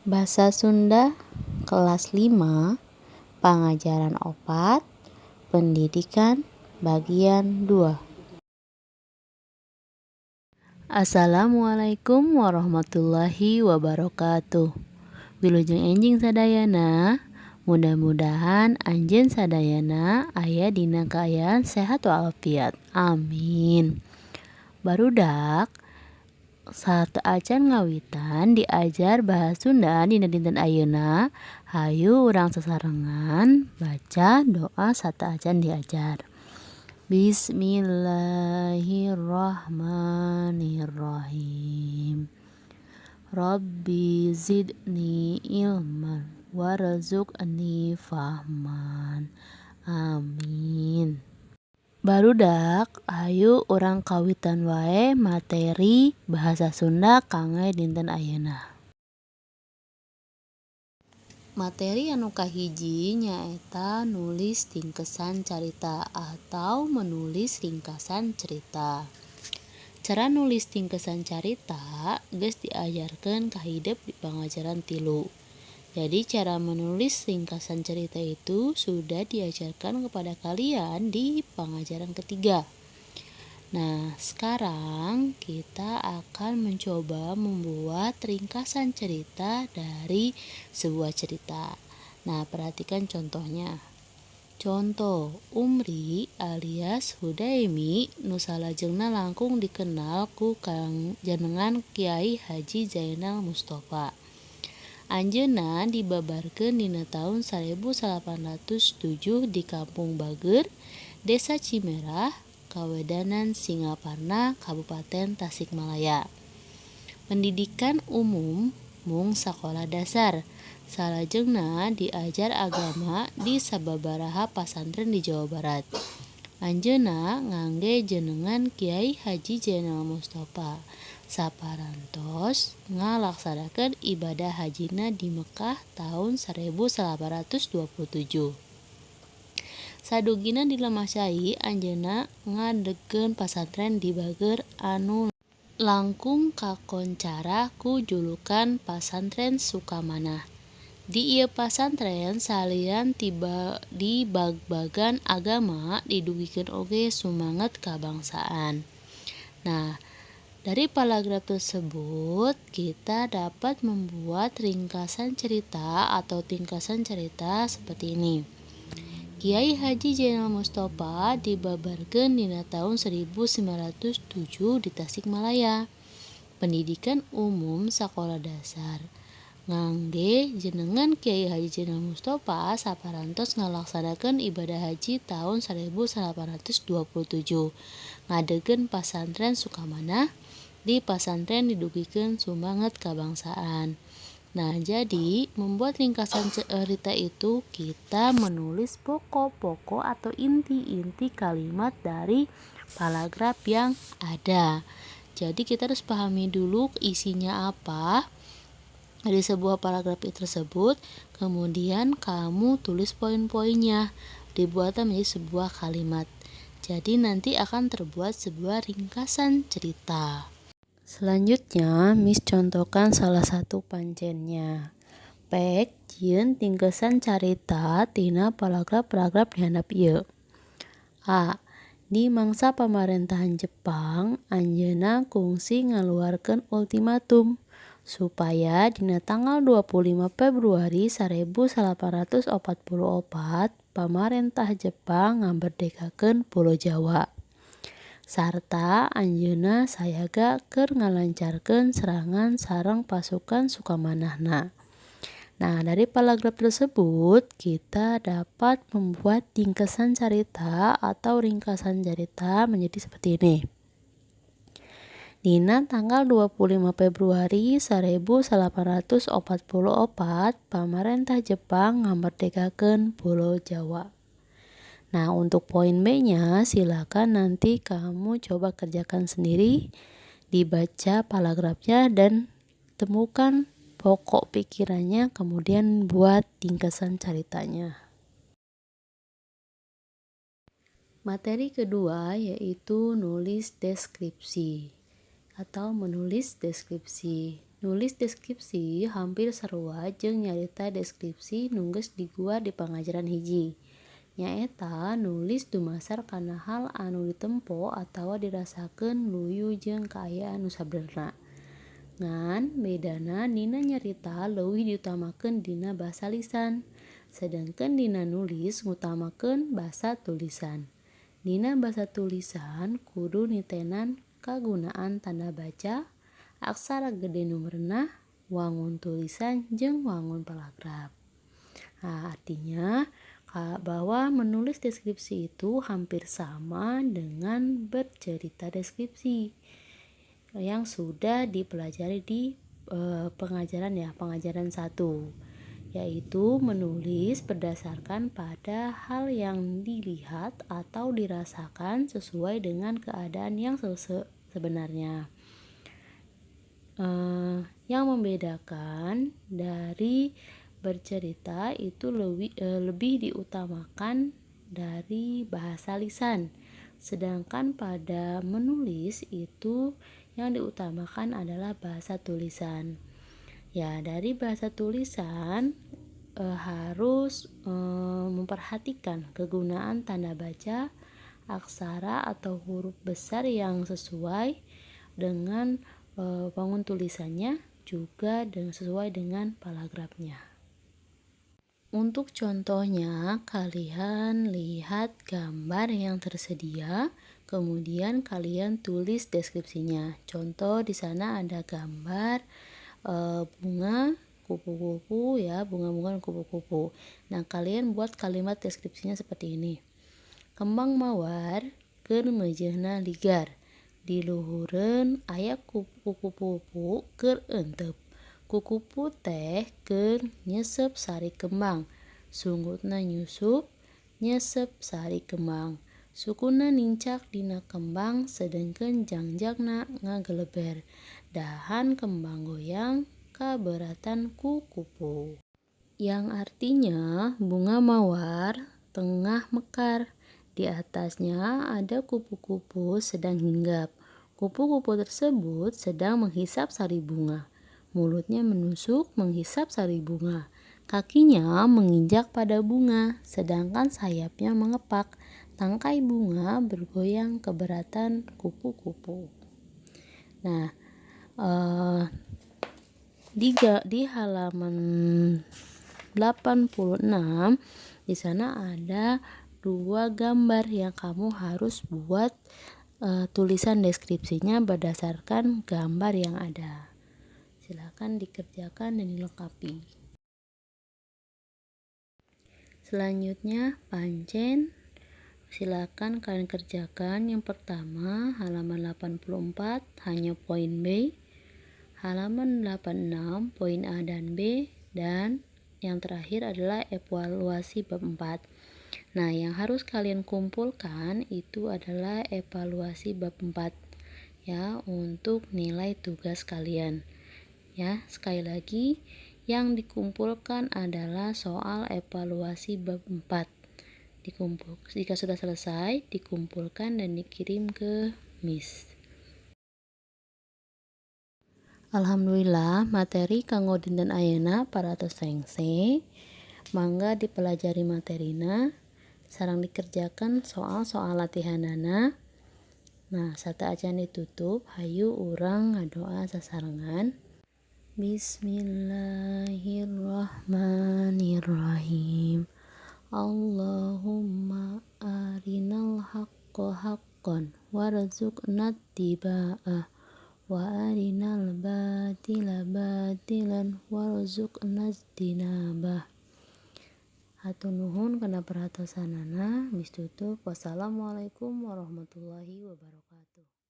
Bahasa Sunda kelas 5, Pangajaran Opat, Pendidikan bagian 2. Assalamualaikum warahmatullahi wabarakatuh. Wilujeng enjing sadayana, mudah-mudahan anjeun sadayana aya dina kaayaan sehat walafiat. Amin. Barudak saat acan ngawitan diajar bahasa Sunda dina dinten ayeuna, hayu urang sasarengan baca doa saat acan diajar. Bismillahirrahmanirrahim. Rabbi zidni ilman warzuqni fahman. Amin. Barudak hayu urang kawitan wae materi bahasa Sunda kangge dinten ayeuna. Materi anu kahiji nyaeta nulis ringkesan carita atau menulis ringkasan cerita. Cara nulis ringkesan carita geus diajarkeun ka hideep di pangajaran 3. Jadi cara menulis ringkasan cerita itu sudah diajarkan kepada kalian di pengajaran ketiga. Nah, sekarang kita akan mencoba membuat ringkasan cerita dari sebuah cerita. Nah, perhatikan contohnya. Contoh, Umri alias Hudaimi nu salajengna langkung dikenal ku Kang jenengan Kiai Haji Zainal Mustofa. Anjeunna dibabarkeun dina taun 1807 di Kampung Bager, Desa Cimerah, Kawedanan Singaparna, Kabupaten Tasikmalaya. Pendidikan umum mung sakola dasar. Salajengna diajar agama di sababaraha pasantren di Jawa Barat. Anjeunna ngangge jenengan Kiai Haji Zainal Mustofa saparantos ngalaksanakeun ibadah hajina di Mekah tahun 1827. Sadugina di Lemah Cai anjeunna ngadegkeun pasantren di Bager anu langkung kakoncara ku julukan Pasantren Sukamanah. Di ieu pasantren salian tiba di bag-bagan agama didugikeun oge sumanget kabangsaan. Nah, dari paragraf tersebut kita dapat membuat ringkasan cerita atau tingkasan cerita seperti ini. Kiai Haji Zainal Mustofa dibabarkeun dina taun 1907 di Tasikmalaya. Pendidikan umum sakola dasar. Ngangge jenengan Kiai Haji Zainal Mustofa saparantos ngalaksanakeun ibadah haji tahun 1827. Ngadegkeun pasantren Sukamanah. Di pasantren didugikeun sumanget kabangsaan. Nah, jadi membuat ringkasan cerita itu kita menulis pokok-pokok atau inti-inti kalimat dari paragraf yang ada. Jadi kita harus pahami dulu isinya apa dari sebuah paragraf tersebut, kemudian kamu tulis poin-poinnya, dibuatnya menjadi sebuah kalimat. Jadi nanti akan terbuat sebuah ringkasan cerita. Selanjutnya, Miss contohkan salah satu pancennya. Pek jieun tingkesan carita tina paragraf-paragraf di handap ieu. A. Di mangsa pamarentahan Jepang, anjeunna kungsi ngaluarkeun ultimatum supaya dina tanggal 25 Februari 1844 pamarentah Jepang ngamberdekakeun Pulo Jawa. Sarta anjeunna sayaga keur ngalancarkeun serangan sareng pasukan Sukamanahna. Nah, dari paragraf tersebut kita dapat membuat ringkasan cerita atau ringkasan cerita menjadi seperti ini. Dina tanggal 25 Februari 1844 pamarentah Jepang ngamberdekakeun Pulo Jawa. Nah, untuk poin B-nya silakan nanti kamu coba kerjakan sendiri, dibaca paragrafnya dan temukan pokok pikirannya, kemudian buat ringkasan ceritanya. Materi kedua yaitu nulis deskripsi atau menulis deskripsi. Nulis deskripsi hampir sarua jeung nyarita deskripsi nu geus diguar di pangajaran hiji. Nyaeta nulis dumasar kana hal anu ditempo atawa dirasakeun luyu jeung kaayaan nu sabenerna. Ngan bedana dina nyarita leuwih diutamakeun dina basa lisan, sedengkeun dina nulis ngutamakeun basa tulisan. Dina basa tulisan kudu nitenan kagunaan tanda baca, aksara gede nu merenah, wangun tulisan jeung wangun paragraf. Artinya bahwa menulis deskripsi itu hampir sama dengan bercerita deskripsi yang sudah dipelajari di pengajaran 1, yaitu menulis berdasarkan pada hal yang dilihat atau dirasakan sesuai dengan keadaan yang sebenarnya. Yang membedakan dari bercerita itu lebih diutamakan dari bahasa lisan, sedangkan pada menulis itu yang diutamakan adalah bahasa tulisan. Ya, dari bahasa tulisan harus memperhatikan kegunaan tanda baca, aksara atau huruf besar yang sesuai dengan wangun tulisannya, juga sesuai dengan paragrafnya. Untuk contohnya, kalian lihat gambar yang tersedia, kemudian kalian tulis deskripsinya. Contoh di sana ada gambar bunga kupu-kupu ya, bunga-bunga kupu-kupu. Nah, kalian buat kalimat deskripsinya seperti ini. Kembang mawar keur meujeuhna ligar. Di luhureun aya kupu-kupu keur euteup. Kukupu teh keur nyesep sari kembang. Sunggutna nyusup nyesep sari kembang. Sukuna nincak dina kembang sedengkeun jangjangna ngageleber. Dahan kembang goyang kaberatan ku kupu. Yang artinya bunga mawar tengah mekar. Di atasnya ada kupu-kupu sedang hinggap. Kupu-kupu tersebut sedang menghisap sari bunga. Mulutnya menusuk menghisap sari bunga. Kakinya menginjak pada bunga, sedangkan sayapnya mengepak. Tangkai bunga bergoyang keberatan kupu-kupu. Nah, di halaman 86 di sana ada 2 gambar yang kamu harus buat tulisan deskripsinya berdasarkan gambar yang ada. Silakan dikerjakan dan dilengkapi. Selanjutnya pancen, silakan kalian kerjakan. Yang pertama halaman 84 hanya poin B, halaman 86 poin A dan B, dan yang terakhir adalah evaluasi bab 4. Nah, yang harus kalian kumpulkan itu adalah evaluasi bab 4 ya, untuk nilai tugas kalian. Ya, sekali lagi yang dikumpulkan adalah soal evaluasi bab 4. Jika sudah selesai, dikumpulkan dan dikirim ke Miss. Alhamdulillah, materi kanggo dinten ayeuna paratos sengse. Mangga dipelajari materina sareng dikerjakan soal-soal latihanana. Nah, sarta acan ditutup, hayu urang ngadoa sasarengan. Bismillahirrahmanirrahim. Allahumma arinal haqqo haqqan warzuqna ittiba'ah wa arinal batila batilan warzuqna ijtinabah. Hatur nuhun kana perhatosanana. Bis tutup. Wassalamualaikum warahmatullahi wabarakatuh.